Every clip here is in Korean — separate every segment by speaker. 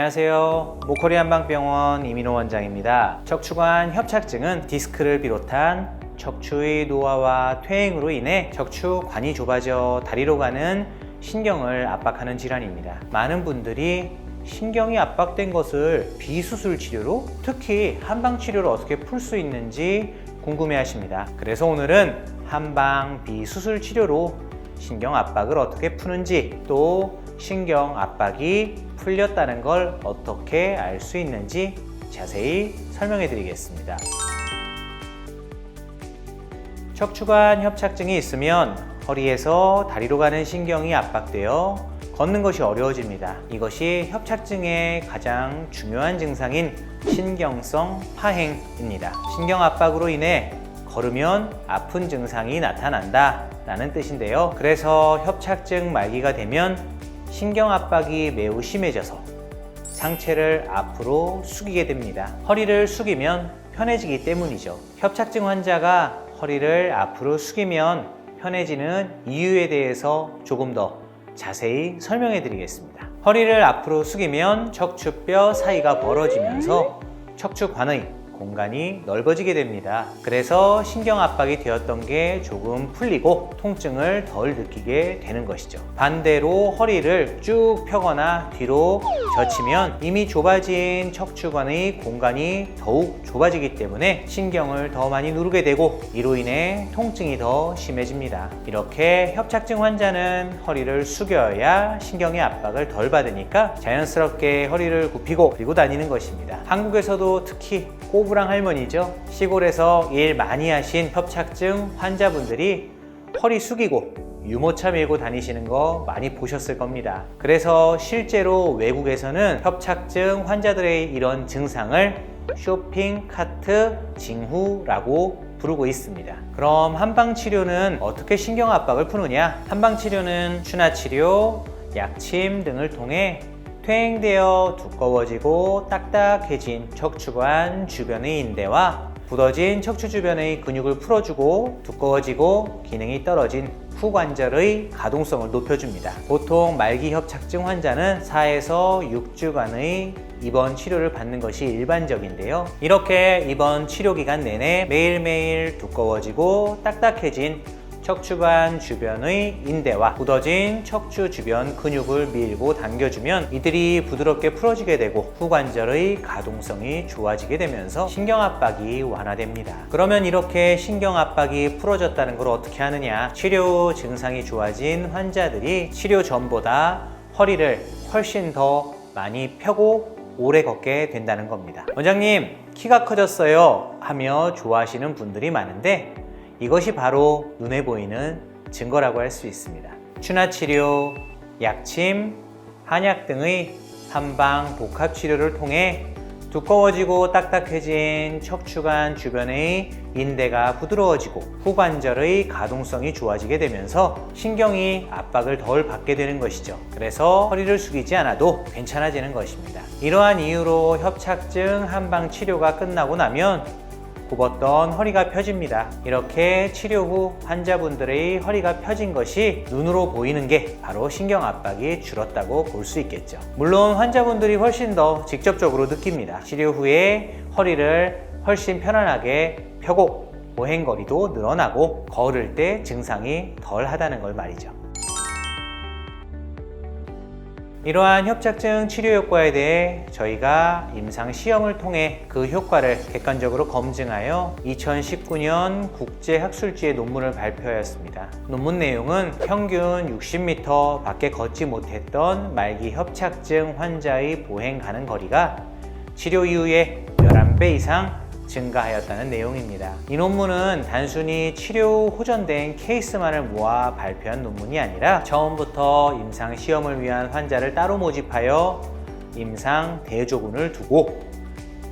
Speaker 1: 안녕하세요. 모코리 한방병원 이민호 원장입니다. 척추관 협착증은 디스크를 비롯한 척추의 노화와 퇴행으로 인해 척추관이 좁아져 다리로 가는 신경을 압박하는 질환입니다. 많은 분들이 신경이 압박된 것을 비수술 치료로, 특히 한방 치료로 어떻게 풀 수 있는지 궁금해 하십니다. 그래서 오늘은 한방 비수술 치료로 신경 압박을 어떻게 푸는지, 또 신경 압박이 풀렸다는 걸 어떻게 알 수 있는지 자세히 설명해 드리겠습니다. 척추관 협착증이 있으면 허리에서 다리로 가는 신경이 압박되어 걷는 것이 어려워집니다. 이것이 협착증의 가장 중요한 증상인 신경성 파행입니다. 신경 압박으로 인해 걸으면 아픈 증상이 나타난다 라는 뜻인데요. 그래서 협착증 말기가 되면 신경 압박이 매우 심해져서 상체를 앞으로 숙이게 됩니다. 허리를 숙이면 편해지기 때문이죠. 협착증 환자가 허리를 앞으로 숙이면 편해지는 이유에 대해서 조금 더 자세히 설명해 드리겠습니다. 허리를 앞으로 숙이면 척추뼈 사이가 벌어지면서 척추관의 공간이 넓어지게 됩니다. 그래서 신경 압박이 되었던 게 조금 풀리고 통증을 덜 느끼게 되는 것이죠. 반대로 허리를 쭉 펴거나 뒤로 젖히면 이미 좁아진 척추관의 공간이 더욱 좁아지기 때문에 신경을 더 많이 누르게 되고 이로 인해 통증이 더 심해집니다. 이렇게 협착증 환자는 허리를 숙여야 신경의 압박을 덜 받으니까 자연스럽게 허리를 굽히고 그리고 다니는 것입니다. 한국에서도 특히 꼬부랑 할머니죠. 시골에서 일 많이 하신 협착증 환자분들이 허리 숙이고 유모차 밀고 다니시는 거 많이 보셨을 겁니다. 그래서 실제로 외국에서는 협착증 환자들의 이런 증상을 쇼핑 카트 징후라고 부르고 있습니다. 그럼 한방치료는 어떻게 신경 압박을 푸느냐? 한방치료는 추나치료, 약침 등을 통해 퇴행되어 두꺼워지고 딱딱해진 척추관 주변의 인대와 굳어진 척추 주변의 근육을 풀어주고 두꺼워지고 기능이 떨어진 후관절의 가동성을 높여줍니다. 보통 말기 협착증 환자는 4에서 6주간의 입원 치료를 받는 것이 일반적인데요. 이렇게 입원 치료 기간 내내 매일매일 두꺼워지고 딱딱해진 척추관 주변의 인대와 굳어진 척추 주변 근육을 밀고 당겨주면 이들이 부드럽게 풀어지게 되고 후관절의 가동성이 좋아지게 되면서 신경 압박이 완화됩니다. 그러면 이렇게 신경 압박이 풀어졌다는 걸 어떻게 하느냐? 치료 증상이 좋아진 환자들이 치료 전보다 허리를 훨씬 더 많이 펴고 오래 걷게 된다는 겁니다. 원장님, 키가 커졌어요 하며 좋아하시는 분들이 많은데 이것이 바로 눈에 보이는 증거라고 할 수 있습니다. 추나치료, 약침, 한약 등의 한방 복합치료를 통해 두꺼워지고 딱딱해진 척추관 주변의 인대가 부드러워지고 후관절의 가동성이 좋아지게 되면서 신경이 압박을 덜 받게 되는 것이죠. 그래서 허리를 숙이지 않아도 괜찮아지는 것입니다. 이러한 이유로 협착증 한방 치료가 끝나고 나면 굽었던 허리가 펴집니다. 이렇게 치료 후 환자분들의 허리가 펴진 것이 눈으로 보이는 게 바로 신경 압박이 줄었다고 볼 수 있겠죠. 물론 환자분들이 훨씬 더 직접적으로 느낍니다. 치료 후에 허리를 훨씬 편안하게 펴고 보행거리도 늘어나고 걸을 때 증상이 덜 하다는 걸 말이죠. 이러한 협착증 치료 효과에 대해 저희가 임상 시험을 통해 그 효과를 객관적으로 검증하여 2019년 국제학술지에 논문을 발표하였습니다. 논문 내용은 평균 60m 밖에 걷지 못했던 말기 협착증 환자의 보행 가는 거리가 치료 이후에 11배 이상 증가하였다는 내용입니다. 이 논문은 단순히 치료 호전된 케이스만을 모아 발표한 논문이 아니라 처음부터 임상 시험을 위한 환자를 따로 모집하여 임상 대조군을 두고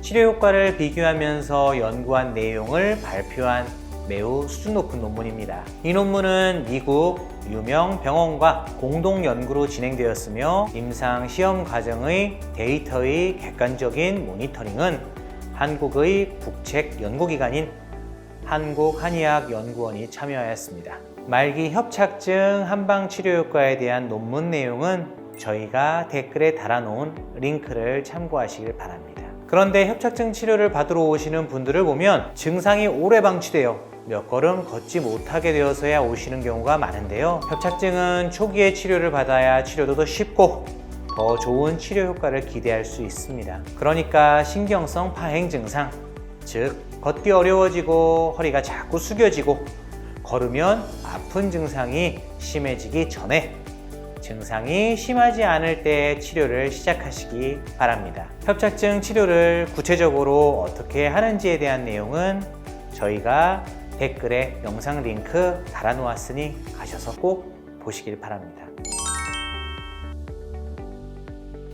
Speaker 1: 치료 효과를 비교하면서 연구한 내용을 발표한 매우 수준 높은 논문입니다. 이 논문은 미국 유명 병원과 공동 연구로 진행되었으며 임상 시험 과정의 데이터의 객관적인 모니터링은 한국의 국책 연구기관인 한국한의학연구원이 참여하였습니다. 말기 협착증 한방 치료 효과에 대한 논문 내용은 저희가 댓글에 달아놓은 링크를 참고하시길 바랍니다. 그런데 협착증 치료를 받으러 오시는 분들을 보면 증상이 오래 방치되어 몇 걸음 걷지 못하게 되어서야 오시는 경우가 많은데요. 협착증은 초기에 치료를 받아야 치료도 더 쉽고 더 좋은 치료 효과를 기대할 수 있습니다. 그러니까 신경성 파행 증상, 즉 걷기 어려워지고 허리가 자꾸 숙여지고 걸으면 아픈 증상이 심해지기 전에 증상이 심하지 않을 때 치료를 시작하시기 바랍니다. 협착증 치료를 구체적으로 어떻게 하는지에 대한 내용은 저희가 댓글에 영상 링크 달아놓았으니 가셔서 꼭 보시길 바랍니다.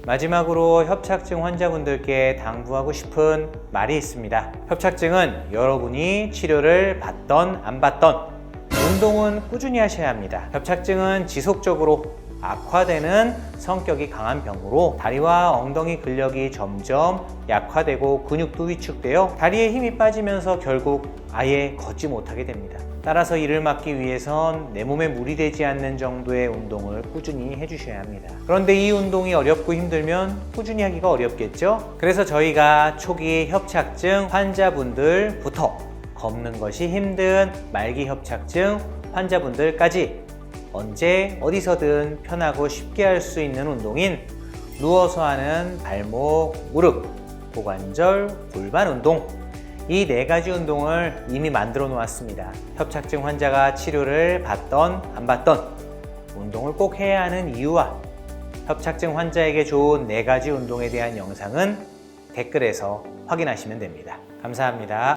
Speaker 1: 마지막으로 협착증 환자분들께 당부하고 싶은 말이 있습니다. 협착증은 여러분이 치료를 받던 안 받던 운동은 꾸준히 하셔야 합니다. 협착증은 지속적으로 악화되는 성격이 강한 병으로 다리와 엉덩이 근력이 점점 약화되고 근육도 위축되어 다리에 힘이 빠지면서 결국 아예 걷지 못하게 됩니다. 따라서 이를 막기 위해선 내 몸에 무리되지 않는 정도의 운동을 꾸준히 해주셔야 합니다. 그런데 이 운동이 어렵고 힘들면 꾸준히 하기가 어렵겠죠? 그래서 저희가 초기 협착증 환자분들부터 걷는 것이 힘든 말기 협착증 환자분들까지 언제 어디서든 편하고 쉽게 할 수 있는 운동인 누워서 하는 발목, 무릎, 고관절, 골반 운동, 이 4가지 운동을 이미 만들어 놓았습니다. 협착증 환자가 치료를 받던 안 받던 운동을 꼭 해야 하는 이유와 협착증 환자에게 좋은 4가지 운동에 대한 영상은 댓글에서 확인하시면 됩니다. 감사합니다.